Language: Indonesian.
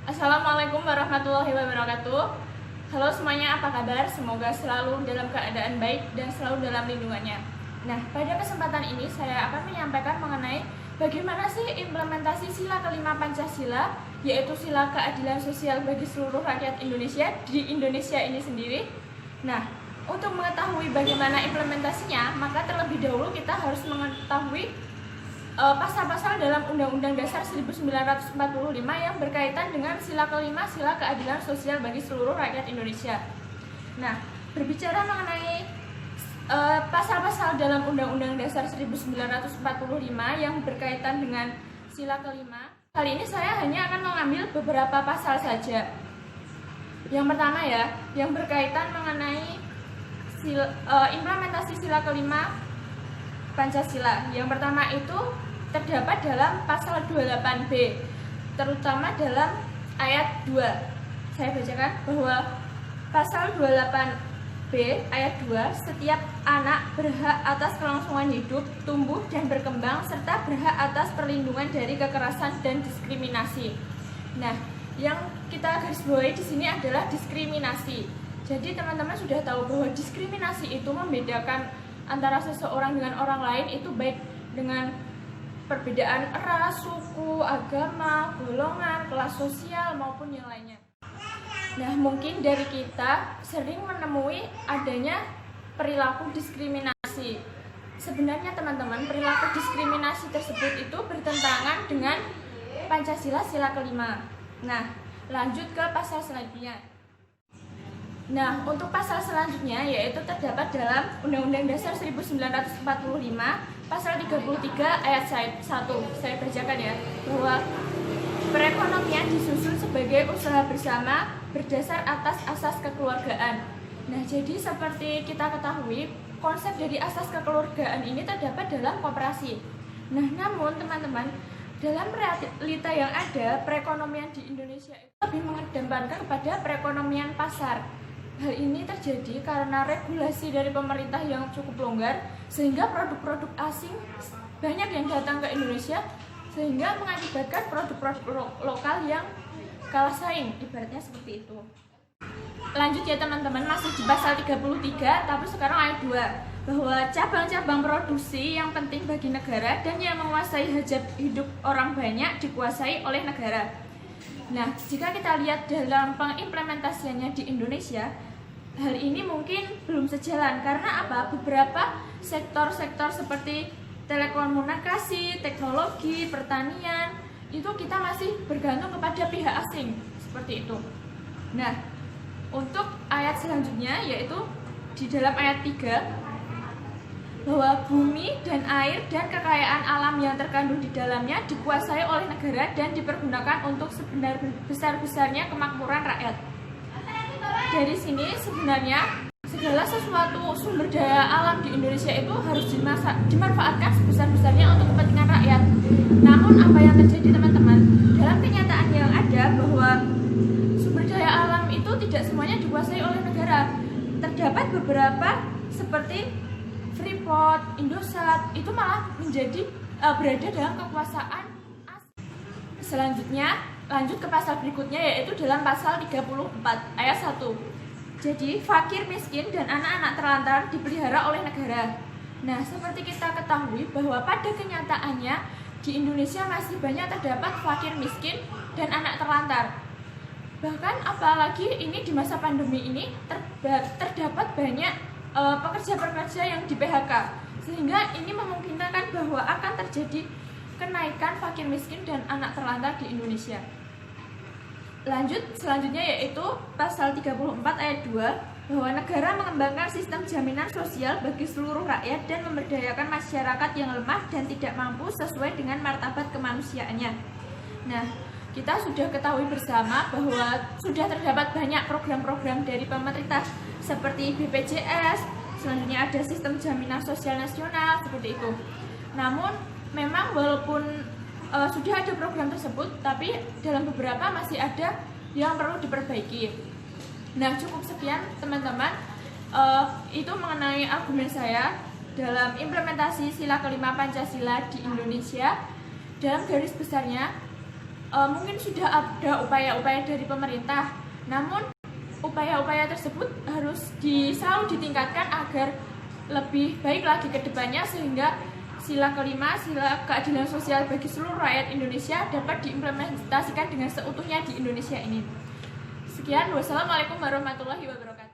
Assalamualaikum warahmatullahi wabarakatuh. Halo semuanya, apa kabar? Semoga selalu dalam keadaan baik dan selalu dalam lindungannya. Nah, pada kesempatan ini saya akan menyampaikan mengenai bagaimana sih implementasi sila kelima Pancasila, yaitu sila keadilan sosial bagi seluruh rakyat Indonesia di Indonesia ini sendiri. Nah, untuk mengetahui bagaimana implementasinya, maka terlebih dahulu kita harus mengetahui pasal-pasal dalam Undang-Undang Dasar 1945 yang berkaitan dengan sila kelima, sila keadilan sosial bagi seluruh rakyat Indonesia. Nah, berbicara mengenai pasal-pasal dalam Undang-Undang Dasar 1945 yang berkaitan dengan sila kelima, kali ini saya hanya akan mengambil beberapa pasal saja. Yang pertama ya, yang berkaitan mengenai implementasi sila kelima Pancasila. Yang pertama itu terdapat dalam pasal 28B, terutama dalam ayat 2. Saya bacakan bahwa pasal 28B ayat 2, setiap anak berhak atas kelangsungan hidup, tumbuh dan berkembang serta berhak atas perlindungan dari kekerasan dan diskriminasi. Nah, yang kita garis bawahi di sini adalah diskriminasi. Jadi teman-teman sudah tahu bahwa diskriminasi itu membedakan antara seseorang dengan orang lain, itu baik dengan perbedaan ras, suku, agama, golongan, kelas sosial maupun yang lainnya. Nah, mungkin dari kita sering menemui adanya perilaku diskriminasi. Sebenarnya teman-teman, perilaku diskriminasi tersebut itu bertentangan dengan Pancasila sila kelima. Nah, lanjut ke pasal selanjutnya. Nah, untuk pasal selanjutnya yaitu terdapat dalam Undang-Undang Dasar 1945 pasal 33 ayat 1. Saya bacakan ya, bahwa perekonomian disusun sebagai usaha bersama berdasar atas asas kekeluargaan. Nah, jadi seperti kita ketahui, konsep dari asas kekeluargaan ini terdapat dalam koperasi. Nah, namun teman-teman, dalam realita yang ada, perekonomian di Indonesia itu lebih mengedepankan kepada perekonomian pasar. Hal ini terjadi karena regulasi dari pemerintah yang cukup longgar, sehingga produk-produk asing banyak yang datang ke Indonesia, sehingga mengakibatkan produk-produk lokal yang kalah saing, ibaratnya seperti itu. Lanjut ya teman-teman, masih di pasal 33, tapi sekarang ayat 2, bahwa cabang-cabang produksi yang penting bagi negara dan yang menguasai hajat hidup orang banyak dikuasai oleh negara. Nah, jika kita lihat dalam pengimplementasiannya di Indonesia, hal ini mungkin belum sejalan karena apa? Beberapa sektor-sektor seperti telekomunikasi, teknologi, pertanian, itu kita masih bergantung kepada pihak asing, seperti itu. Nah, untuk ayat selanjutnya yaitu di dalam ayat 3, bahwa bumi dan air dan kekayaan alam yang terkandung di dalamnya dikuasai oleh negara dan dipergunakan untuk sebesar-besarnya kemakmuran rakyat. Dari sini sebenarnya segala sesuatu sumber daya alam di Indonesia itu harus dimanfaatkan sebesar-besarnya untuk kepentingan rakyat. Namun apa yang terjadi teman-teman, dalam kenyataan yang ada bahwa sumber daya alam itu tidak semuanya dikuasai oleh negara. Terdapat beberapa seperti Freeport, Indosat itu malah menjadi berada dalam kekuasaan asing. Selanjutnya, lanjut ke pasal berikutnya yaitu dalam pasal 34 ayat 1. Jadi, fakir miskin dan anak-anak terlantar dipelihara oleh negara. Nah, seperti kita ketahui bahwa pada kenyataannya di Indonesia masih banyak terdapat fakir miskin dan anak terlantar. Bahkan apalagi ini di masa pandemi ini terdapat banyak pekerja-pekerja yang di PHK, sehingga ini memungkinkan bahwa akan terjadi kenaikan fakir miskin dan anak terlantar di Indonesia. Lanjut selanjutnya yaitu pasal 34 ayat 2, bahwa negara mengembangkan sistem jaminan sosial bagi seluruh rakyat dan memberdayakan masyarakat yang lemah dan tidak mampu sesuai dengan martabat kemanusiaannya. Nah, kita sudah ketahui bersama bahwa sudah terdapat banyak program-program dari pemerintah seperti BPJS, selanjutnya ada sistem jaminan sosial nasional, seperti itu. Namun, memang walaupun sudah ada program tersebut, tapi dalam beberapa masih ada yang perlu diperbaiki. Nah, cukup sekian teman-teman, itu mengenai argumen saya dalam implementasi sila kelima Pancasila di Indonesia. Dalam garis besarnya, mungkin sudah ada upaya-upaya dari pemerintah, namun upaya-upaya tersebut harus selalu ditingkatkan agar lebih baik lagi ke depannya, sehingga sila kelima, sila keadilan sosial bagi seluruh rakyat Indonesia dapat diimplementasikan dengan seutuhnya di Indonesia ini. Sekian, wassalamualaikum warahmatullahi wabarakatuh.